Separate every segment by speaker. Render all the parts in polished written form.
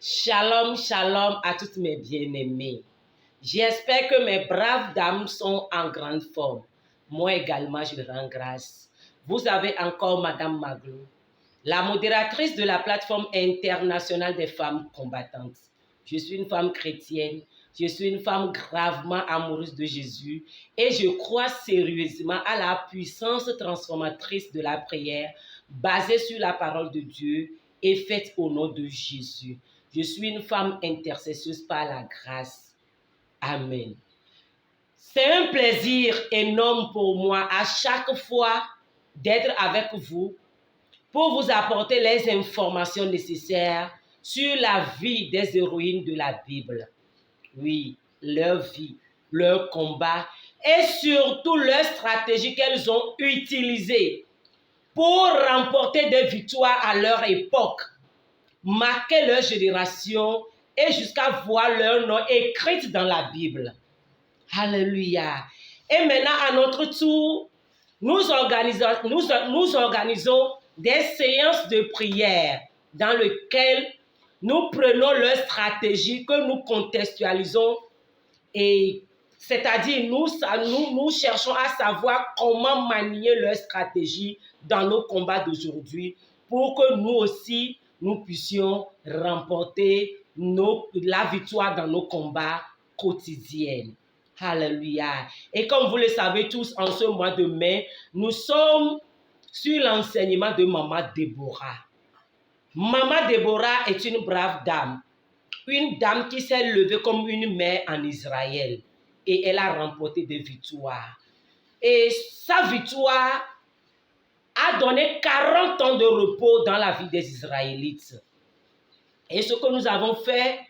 Speaker 1: Shalom, shalom à toutes mes bien-aimées. J'espère que mes braves dames sont en grande forme. Moi également, je rends grâce. Vous avez encore Madame Maglou, la modératrice de la plateforme internationale des femmes combattantes. Je suis une femme chrétienne, je suis une femme gravement amoureuse de Jésus et je crois sérieusement à la puissance transformatrice de la prière basée sur la parole de Dieu et faite au nom de Jésus. Je suis une femme intercesseuse par la grâce. Amen. C'est un plaisir énorme pour moi à chaque fois d'être avec vous pour vous apporter les informations nécessaires sur la vie des héroïnes de la Bible. Oui, leur vie, leur combat et surtout leur stratégie qu'elles ont utilisée pour remporter des victoires à leur époque, marquer leur génération et jusqu'à voir leur nom écrit dans la Bible. Alléluia. Et maintenant, à notre tour, nous organisons des séances de prière dans lesquelles nous prenons leur stratégie que nous contextualisons et c'est-à-dire nous cherchons à savoir comment manier leur stratégie dans nos combats d'aujourd'hui pour que nous aussi nous puissions remporter la victoire dans nos combats quotidiens. Alléluia. Et comme vous le savez tous, en ce mois de mai, nous sommes sur l'enseignement de Maman Déborah. Maman Déborah est une brave dame. Une dame qui s'est levée comme une mère en Israël. Et elle a remporté des victoires. Et sa victoire a donné 40 ans de repos dans la vie des Israélites. Et ce que nous avons fait,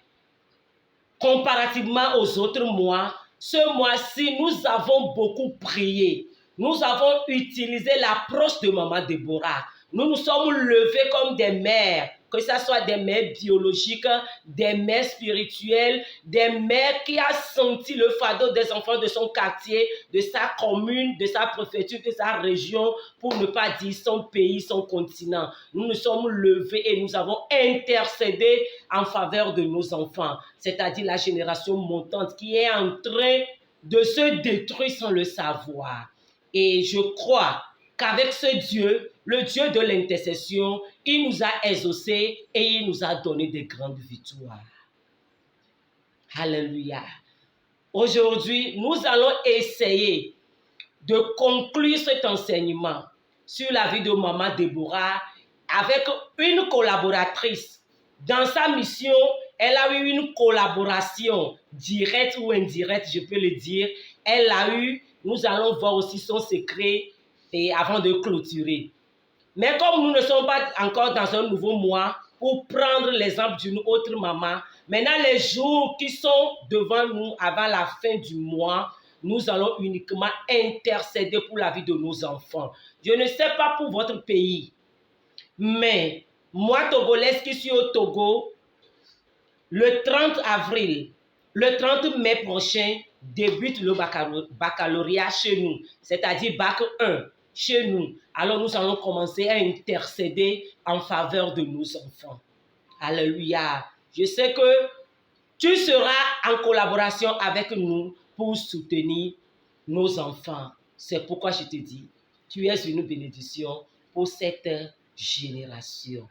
Speaker 1: comparativement aux autres mois, ce mois-ci, nous avons beaucoup prié. Nous avons utilisé l'approche de Maman Déborah. Nous nous sommes levés comme des mères, que ce soit des mères biologiques, des mères spirituelles, des mères qui ont senti le fardeau des enfants de son quartier, de sa commune, de sa préfecture, de sa région, pour ne pas dire son pays, son continent. Nous nous sommes levés et nous avons intercédé en faveur de nos enfants, c'est-à-dire la génération montante qui est en train de se détruire sans le savoir. Et je crois qu'avec ce Dieu, le Dieu de l'intercession, il nous a exaucés et il nous a donné de grandes victoires. Alléluia. Aujourd'hui, nous allons essayer de conclure cet enseignement sur la vie de Maman Déborah avec une collaboratrice. Dans sa mission, elle a eu une collaboration directe ou indirecte, je peux le dire. Nous allons voir aussi son secret et avant de clôturer. Mais comme nous ne sommes pas encore dans un nouveau mois, pour prendre l'exemple d'une autre maman, maintenant les jours qui sont devant nous avant la fin du mois, nous allons uniquement intercéder pour la vie de nos enfants. Je ne sais pas pour votre pays, mais moi, Togolaise qui suis au Togo, le 30 avril, le 30 mai prochain, débute le baccalauréat chez nous, c'est-à-dire bac 1 chez nous. Alors nous allons commencer à intercéder en faveur de nos enfants. Alléluia. Je sais que tu seras en collaboration avec nous pour soutenir nos enfants. C'est pourquoi je te dis, tu es une bénédiction pour cette génération.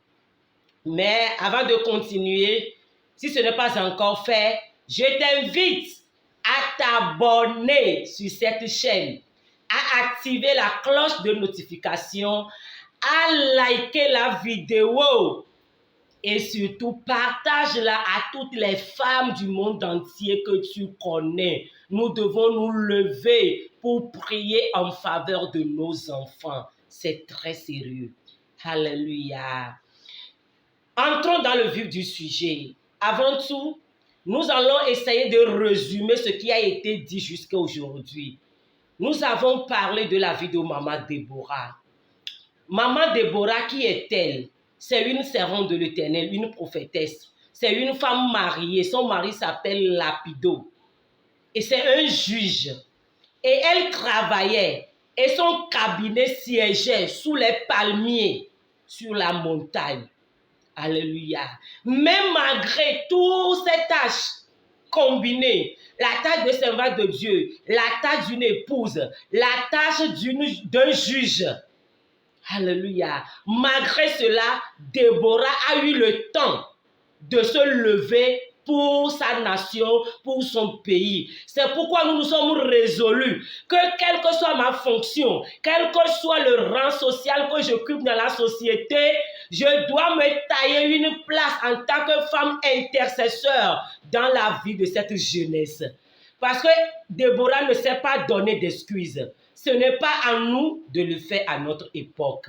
Speaker 1: Mais avant de continuer, si ce n'est pas encore fait, je t'invite à t'abonner sur cette chaîne, à activer la cloche de notification, à liker la vidéo et surtout partage-la à toutes les femmes du monde entier que tu connais. Nous devons nous lever pour prier en faveur de nos enfants. C'est très sérieux. Alléluia. Entrons dans le vif du sujet. Avant tout, nous allons essayer de résumer ce qui a été dit jusqu'à aujourd'hui. Nous avons parlé de la vie de Maman Déborah. Maman Déborah, qui est-elle? C'est une servante de l'Éternel, une prophétesse. C'est une femme mariée. Son mari s'appelle Lapido. Et c'est un juge. Et elle travaillait. Et son cabinet siégeait sous les palmiers sur la montagne. Alléluia. Mais malgré toutes ces tâches combinées, la tâche de servante de Dieu, la tâche d'une épouse, la tâche d'un juge, alléluia. Malgré cela, Déborah a eu le temps de se lever pour sa nation, pour son pays. C'est pourquoi nous nous sommes résolus que quelle que soit ma fonction, quel que soit le rang social que j'occupe dans la société, je dois me tailler une place en tant que femme intercesseur dans la vie de cette jeunesse. Parce que Déborah ne s'est pas donné d'excuses. Ce n'est pas à nous de le faire à notre époque.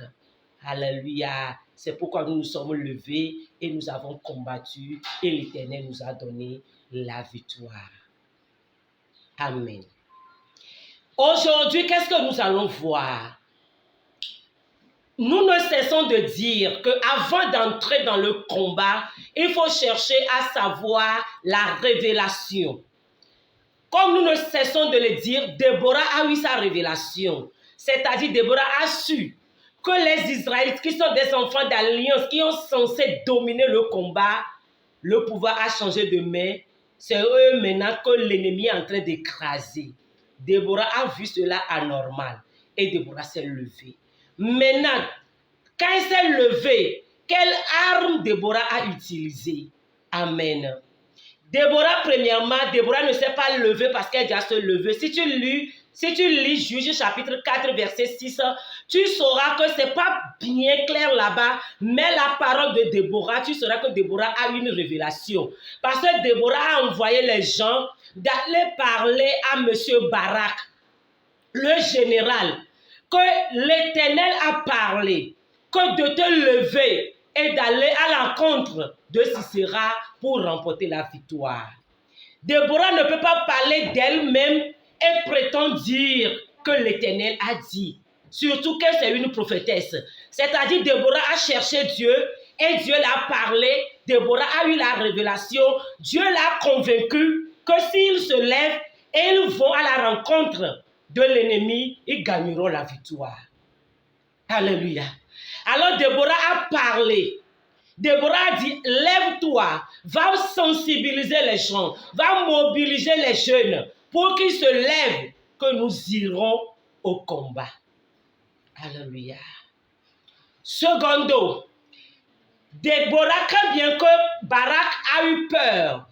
Speaker 1: Alléluia. C'est pourquoi nous nous sommes levés et nous avons combattu et l'Éternel nous a donné la victoire. Amen. Aujourd'hui, qu'est-ce que nous allons voir? Nous ne cessons de dire qu'avant d'entrer dans le combat, il faut chercher à savoir la révélation. Comme nous ne cessons de le dire, Déborah a eu sa révélation. C'est-à-dire, Déborah a su que les Israélites, qui sont des enfants d'alliance, qui sont censés dominer le combat, le pouvoir a changé de main. C'est eux maintenant que l'ennemi est en train d'écraser. Déborah a vu cela anormal et Déborah s'est levée. Maintenant, quand elle s'est levée, quelle arme Déborah a utilisée? Amen. Déborah, premièrement, Déborah ne s'est pas levée parce qu'elle doit se lever. Si tu lis Juge chapitre 4, verset 6, tu sauras que ce n'est pas bien clair là-bas, mais la parole de Déborah, tu sauras que Déborah a une révélation. Parce que Déborah a envoyé les gens d'aller parler à M. Barak, le général, que l'Éternel a parlé, que de te lever et d'aller à l'encontre de Sisera pour remporter la victoire. Déborah ne peut pas parler d'elle-même et prétend dire que l'Éternel a dit. Surtout que c'est une prophétesse. C'est-à-dire Déborah a cherché Dieu et Dieu l'a parlé. Déborah a eu la révélation. Dieu l'a convaincu que s'ils se lèvent et ils vont à la rencontre de l'ennemi, ils gagneront la victoire. Alléluia. Alors Déborah a parlé. Déborah a dit, lève-toi, va sensibiliser les gens, va mobiliser les jeunes pour qu'ils se lèvent, que nous irons au combat. Alléluia. Secondo, Déborah, quand bien que Barak a eu peur,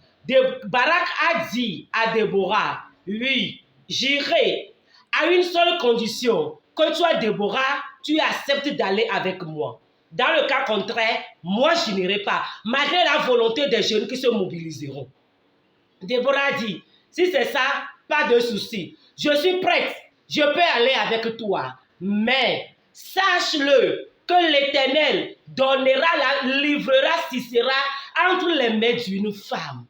Speaker 1: Barak a dit à Déborah, oui, j'irai à une seule condition, que toi, Déborah, tu acceptes d'aller avec moi. Dans le cas contraire, moi, je n'irai pas, malgré la volonté des jeunes qui se mobiliseront. Déborah dit, si c'est ça, pas de souci. Je suis prête, je peux aller avec toi. Mais sache-le que l'Éternel livrera Sisera entre les mains d'une femme.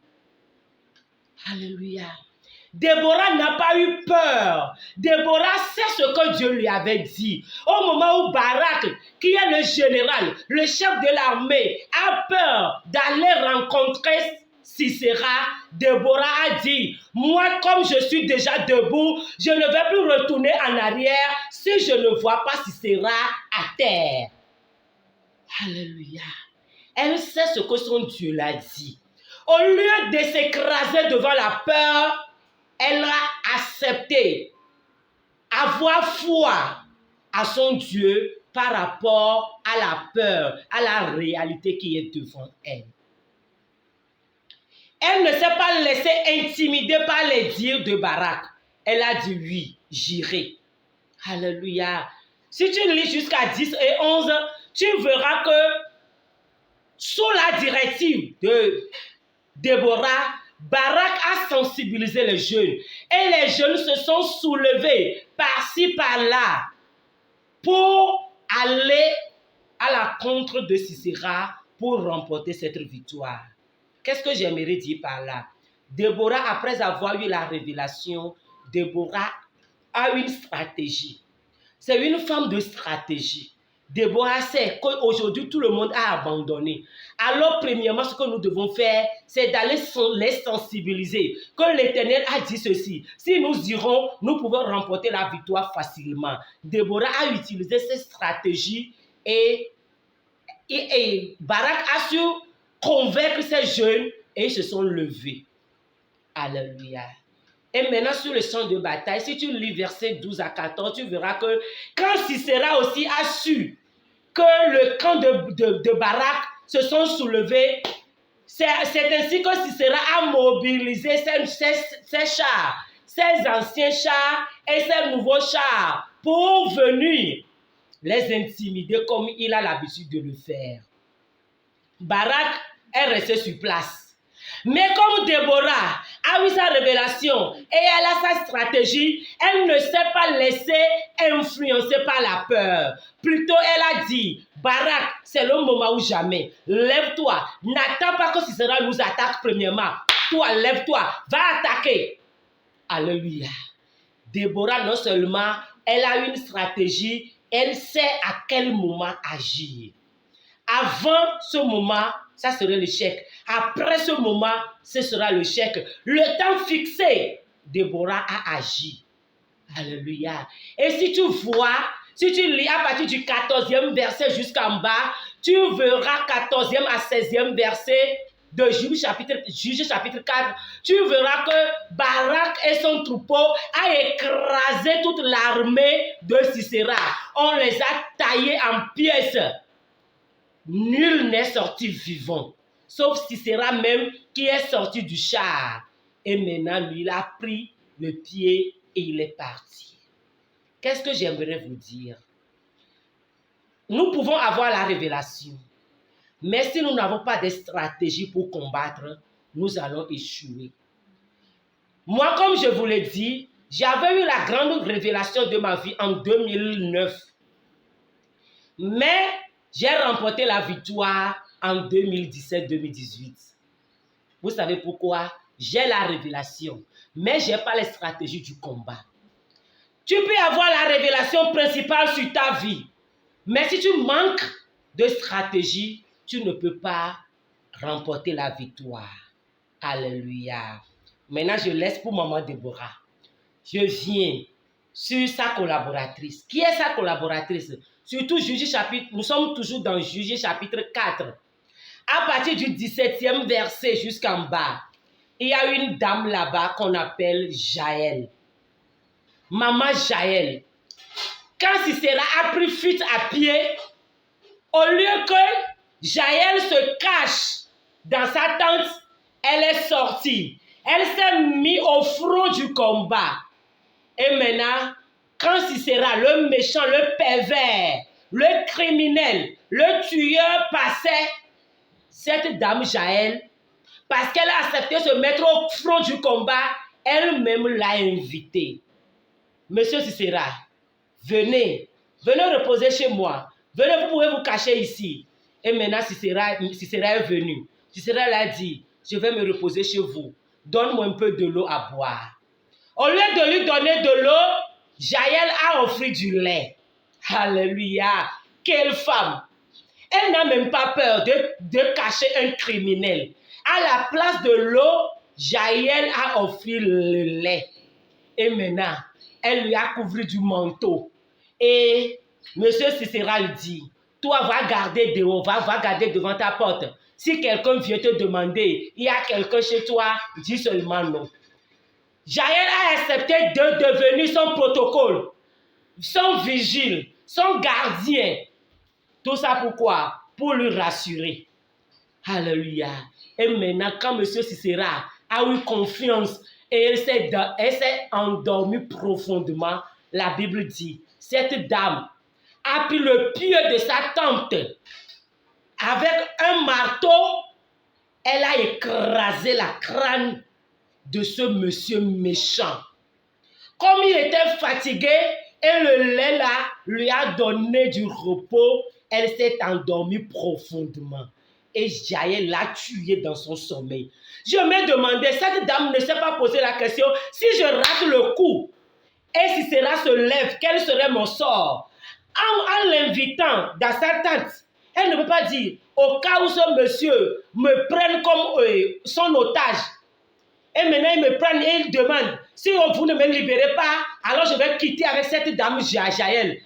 Speaker 1: Alléluia. Déborah n'a pas eu peur. Déborah sait ce que Dieu lui avait dit. Au moment où Barak, qui est le général, le chef de l'armée, a peur d'aller rencontrer Sisera, Déborah a dit, moi comme je suis déjà debout, je ne vais plus retourner en arrière si je ne vois pas Sisera à terre. Alléluia. Elle sait ce que son Dieu l'a dit. Au lieu de s'écraser devant la peur, elle a accepté, avoir foi à son Dieu par rapport à la peur, à la réalité qui est devant elle. Elle ne s'est pas laissée intimider par les dires de Barak. Elle a dit oui, j'irai. Alléluia. Si tu lis jusqu'à 10 et 11, tu verras que sous la directive de Déborah, Barak a sensibilisé les jeunes. Et les jeunes se sont soulevés par-ci, par-là pour aller à la contre de Sisera pour remporter cette victoire. Qu'est-ce que j'aimerais dire par là? Déborah, après avoir eu la révélation, Déborah a une stratégie. C'est une femme de stratégie. Déborah sait qu'aujourd'hui, tout le monde a abandonné. Alors, premièrement, ce que nous devons faire, c'est d'aller les sensibiliser. Que l'Éternel a dit ceci. Si nous irons, nous pouvons remporter la victoire facilement. Déborah a utilisé cette stratégie et Et Barak a su convaincre ces jeunes et ils se sont levés. Alléluia. Et maintenant, sur le champ de bataille, si tu lis versets 12 à 14, tu verras que quand Sisera aussi a su que le camp de Barak se sont soulevés, c'est ainsi que Sisera a mobilisé ses chars, ses anciens chars et ses nouveaux chars pour venir les intimider comme il a l'habitude de le faire. Barak est resté sur place. Mais comme Déborah a eu sa révélation et elle a sa stratégie, elle ne s'est pas laissée influencer par la peur. Plutôt, elle a dit, Barak, c'est le moment ou jamais. Lève-toi. N'attends pas que Sisera nous attaque premièrement. Toi, lève-toi. Va attaquer. Alléluia. Déborah, non seulement, elle a une stratégie, elle sait à quel moment agir. Avant ce moment, ça serait l'échec. Après ce moment, ce sera l'échec. Le temps fixé, Déborah a agi. Alléluia. Et si tu vois, si tu lis à partir du 14e verset jusqu'en bas, tu verras 14e à 16e verset de Juge chapitre 4, tu verras que Barak et son troupeau a écrasé toute l'armée de Sisera. On les a taillés en pièces. Nul n'est sorti vivant, sauf Sisera même qui est sorti du char. Et maintenant, lui, il a pris le pied et il est parti. Qu'est-ce que j'aimerais vous dire? Nous pouvons avoir la révélation, mais si nous n'avons pas de stratégie pour combattre, nous allons échouer. Moi, comme je vous l'ai dit, j'avais eu la grande révélation de ma vie en 2009. Mais j'ai remporté la victoire en 2017-2018. Vous savez pourquoi? J'ai la révélation, mais je n'ai pas les stratégies du combat. Tu peux avoir la révélation principale sur ta vie, mais si tu manques de stratégie, tu ne peux pas remporter la victoire. Alléluia. Maintenant, je laisse pour maman Déborah. Je viens sur sa collaboratrice. Qui est sa collaboratrice? Surtout Juge chapitre, nous sommes toujours dans Juge chapitre 4. À partir du 17e verset jusqu'en bas, il y a une dame là-bas qu'on appelle Jaël. Maman Jaël. Quand Sisera a pris fuite à pied, au lieu que Jaël se cache dans sa tente, elle est sortie. Elle s'est mise au front du combat. Et maintenant, quand Sisera, le méchant, le pervers, le criminel, le tueur passait, cette dame Jaël, parce qu'elle a accepté de se mettre au front du combat, elle-même l'a invité. Monsieur Sisera, venez reposer chez moi. Venez, vous pouvez vous cacher ici. Et maintenant, Sisera est venu. Sisera l'a dit, je vais me reposer chez vous. Donne-moi un peu de l'eau à boire. Au lieu de lui donner de l'eau, Jaël a offert du lait. Alléluia. Quelle femme. Elle n'a même pas peur de cacher un criminel. À la place de l'eau, Jaël a offert le lait. Et maintenant, elle lui a couvert du manteau. Et monsieur Sisera lui dit, toi va garder dehors, va garder devant ta porte. Si quelqu'un vient te demander, il y a quelqu'un chez toi, dis seulement non. Jaël a accepté de devenir son protocole, son vigile, son gardien. Tout ça pourquoi? Pour lui rassurer. Alléluia. Et maintenant, quand M. Sisera a eu confiance et elle s'est endormie profondément, la Bible dit, cette dame a pris le pied de sa tente. Avec un marteau, elle a écrasé la crâne de ce monsieur méchant. Comme il était fatigué et le lait là lui a donné du repos, elle s'est endormie profondément. Et Jaël l'a tué dans son sommeil. Je me demandais, cette dame ne s'est pas posé la question, si je rate le coup et si cela se lève, quel serait mon sort? En l'invitant dans sa tente, elle ne peut pas dire, au cas où ce monsieur me prenne comme son otage, et maintenant il me prend et il demande, si vous ne me libérez pas, alors je vais quitter avec cette dame Jaël.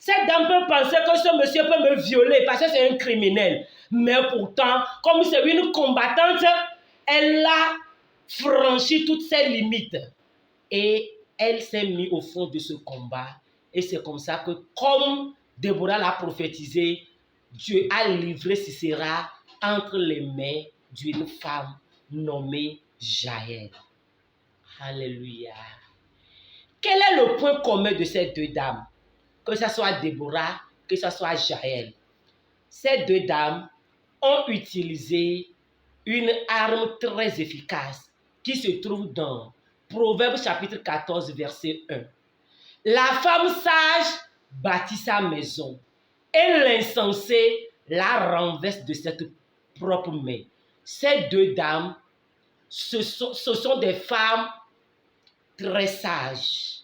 Speaker 1: Cette dame peut penser que ce monsieur peut me violer parce que c'est un criminel. Mais pourtant, comme c'est une combattante, elle a franchi toutes ses limites. Et elle s'est mise au fond de ce combat. Et c'est comme ça que, comme Déborah l'a prophétisé, Dieu a livré Sisera entre les mains d'une femme nommée Jaël. Alléluia. Quel est le point commun de ces deux dames? Que ce soit Déborah, que ce soit Jaël. Ces deux dames ont utilisé une arme très efficace qui se trouve dans Proverbe chapitre 14, verset 1. La femme sage bâtit sa maison et l'insensé la renverse de cette propre main. Ces deux dames, ce sont des femmes très sages.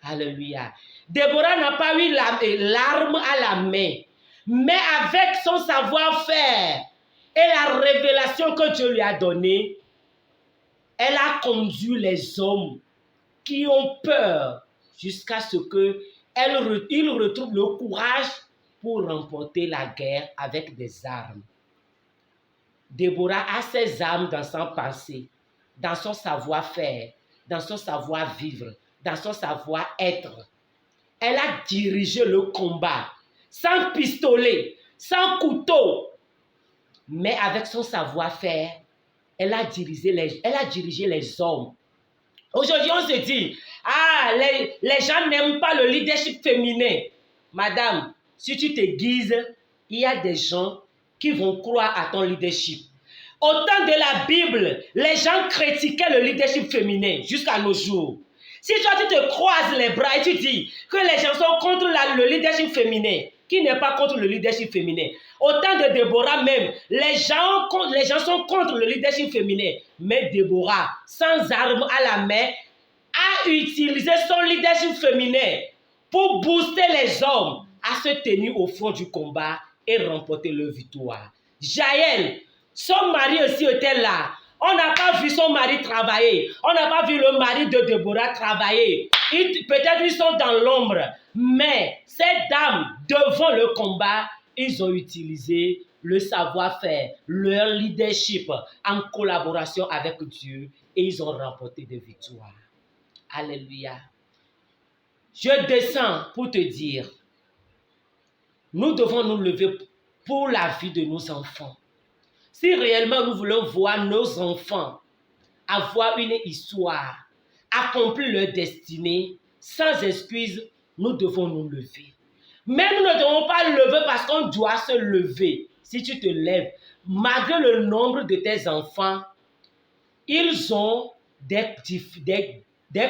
Speaker 1: Alléluia. Déborah n'a pas eu l'arme à la main, mais avec son savoir-faire et la révélation que Dieu lui a donnée, elle a conduit les hommes qui ont peur jusqu'à ce qu'ils retrouvent le courage pour remporter la guerre avec des armes. Déborah a ses armes dans son passé, dans son savoir-faire, dans son savoir-vivre, dans son savoir-être. Elle a dirigé le combat sans pistolet, sans couteau, mais avec son savoir-faire, elle a dirigé les hommes. Aujourd'hui, on se dit, les gens n'aiment pas le leadership féminin. Madame, si tu te guises, il y a des gens qui vont croire à ton leadership. Au temps de la Bible, les gens critiquaient le leadership féminin jusqu'à nos jours. Si toi, tu te croises les bras et tu dis que les gens sont contre le leadership féminin, qui n'est pas contre le leadership féminin? Au temps de Déborah même, les gens sont contre le leadership féminin. Mais Déborah, sans arme à la main, a utilisé son leadership féminin pour booster les hommes à se tenir au fond du combat et remporter leur victoire. Jaël, son mari aussi était là. On n'a pas vu son mari travailler. On n'a pas vu le mari de Déborah travailler. Peut-être ils sont dans l'ombre. Mais ces dames, devant le combat, ils ont utilisé le savoir-faire, leur leadership en collaboration avec Dieu et ils ont remporté des victoires. Alléluia. Je descends pour te dire, nous devons nous lever pour la vie de nos enfants. Si réellement nous voulons voir nos enfants avoir une histoire, accomplir leur destinée, sans excuse, nous devons nous lever. Mais nous ne devons pas lever parce qu'on doit se lever. Si tu te lèves, malgré le nombre de tes enfants, ils ont des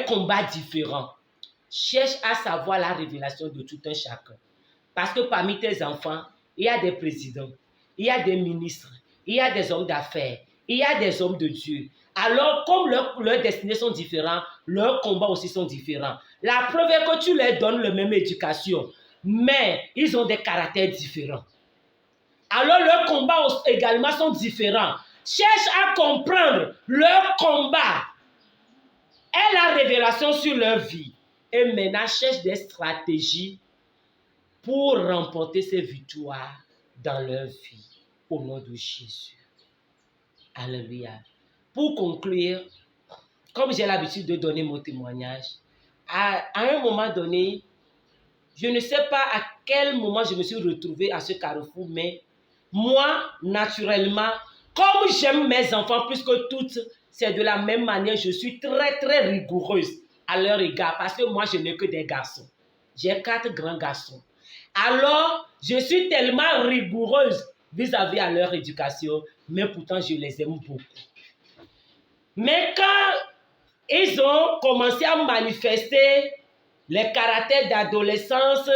Speaker 1: combats différents. Cherche à savoir la révélation de tout un chacun. Parce que parmi tes enfants, il y a des présidents, il y a des ministres, il y a des hommes d'affaires, il y a des hommes de Dieu. Alors, comme leurs destinées sont différentes, leurs combats aussi sont différents. La preuve est que tu leur donnes la même éducation, mais ils ont des caractères différents. Alors, leurs combats également sont différents. Cherche à comprendre leur combat et la révélation sur leur vie. Et maintenant, cherche des stratégies pour remporter ces victoires dans leur vie. Au nom de Jésus. Alléluia. Pour conclure, comme j'ai l'habitude de donner mon témoignage, à un moment donné, je ne sais pas à quel moment je me suis retrouvée à ce carrefour, mais moi, naturellement, comme j'aime mes enfants plus que toutes, c'est de la même manière, je suis très, très rigoureuse à leur égard, parce que moi, je n'ai que des garçons. J'ai 4 grands garçons. Alors, je suis tellement rigoureuse vis-à-vis à leur éducation, mais pourtant, je les aime beaucoup. Mais quand ils ont commencé à manifester les caractères d'adolescence,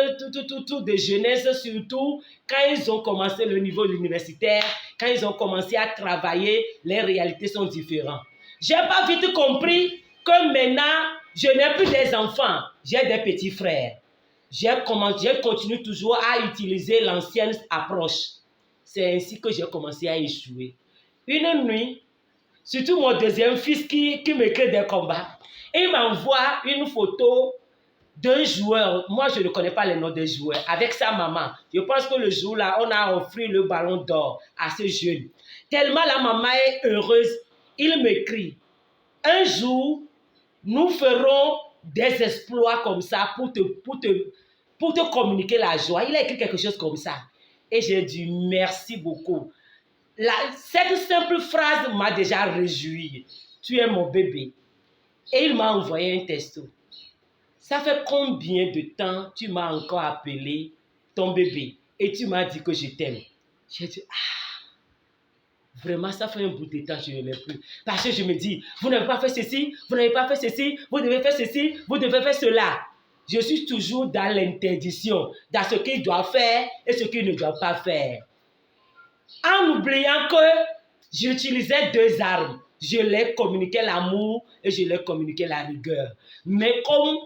Speaker 1: tout, de jeunesse surtout, quand ils ont commencé le niveau universitaire, quand ils ont commencé à travailler, les réalités sont différentes. Je n'ai pas vite compris que maintenant, je n'ai plus des enfants, j'ai des petits frères. Je continue toujours à utiliser l'ancienne approche. C'est ainsi que j'ai commencé à échouer. Une nuit, surtout mon deuxième fils qui me crée des combats, il m'envoie une photo d'un joueur, moi je ne connais pas les noms des joueurs, avec sa maman. Je pense que le jour-là, on a offert le ballon d'or à ce jeune. Tellement la maman est heureuse, il m'écrit, un jour, nous ferons des exploits comme ça pour te communiquer la joie. Il a écrit quelque chose comme ça. Et j'ai dit merci beaucoup. Cette simple phrase m'a déjà réjoui. Tu es mon bébé. Et il m'a envoyé un texto. Ça fait combien de temps tu m'as encore appelé ton bébé et tu m'as dit que je t'aime? J'ai dit, vraiment, ça fait un bout de temps que je ne l'ai plus. Parce que je me dis, vous n'avez pas fait ceci, vous n'avez pas fait ceci, vous devez faire ceci, vous devez faire cela. Je suis toujours dans l'interdiction, dans ce qu'il doit faire et ce qu'il ne doit pas faire. En oubliant que j'utilisais deux armes. Je leur communiquais l'amour et je leur communiquais la rigueur. Mais comme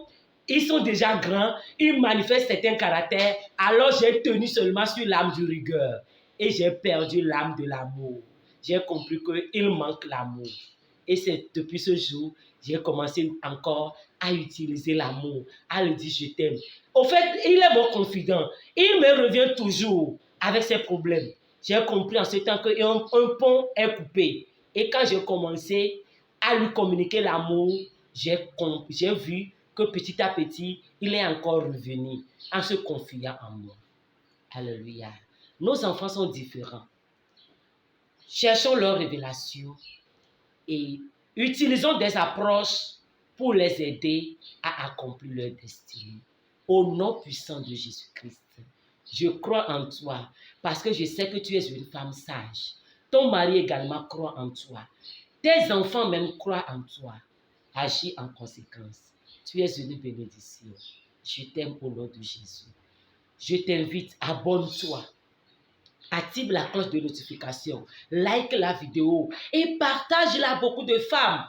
Speaker 1: ils sont déjà grands, ils manifestent certains caractères, alors j'ai tenu seulement sur l'âme du rigueur. Et j'ai perdu l'âme de l'amour. J'ai compris qu'il manque l'amour. Et c'est depuis ce jour, j'ai commencé encore à utiliser l'amour, à lui dire je t'aime. Au fait, il est mon confident. Il me revient toujours avec ses problèmes. J'ai compris en ce temps qu'un pont est coupé. Et quand j'ai commencé à lui communiquer l'amour, j'ai vu que petit à petit, il est encore revenu en se confiant en moi. Alléluia. Nos enfants sont différents. Cherchons leur révélation et utilisons des approches pour les aider à accomplir leur destinée. Au nom puissant de Jésus-Christ, je crois en toi parce que je sais que tu es une femme sage. Ton mari également croit en toi. Tes enfants même croient en toi. Agis en conséquence. Tu es une bénédiction. Je t'aime au nom de Jésus. Je t'invite, abonne-toi. Active la cloche de notification, like la vidéo et partage-la à beaucoup de femmes.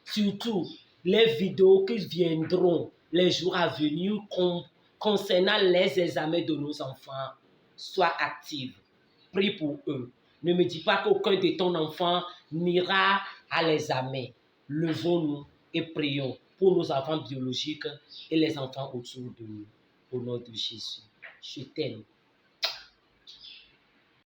Speaker 1: Surtout, les vidéos qui viendront les jours à venir concernant les examens de nos enfants. Sois active. Prie pour eux. Ne me dis pas qu'aucun de ton enfant n'ira à l'examen. Levons-nous et prions pour nos enfants biologiques et les enfants autour de nous. Au nom de Jésus. Je t'aime.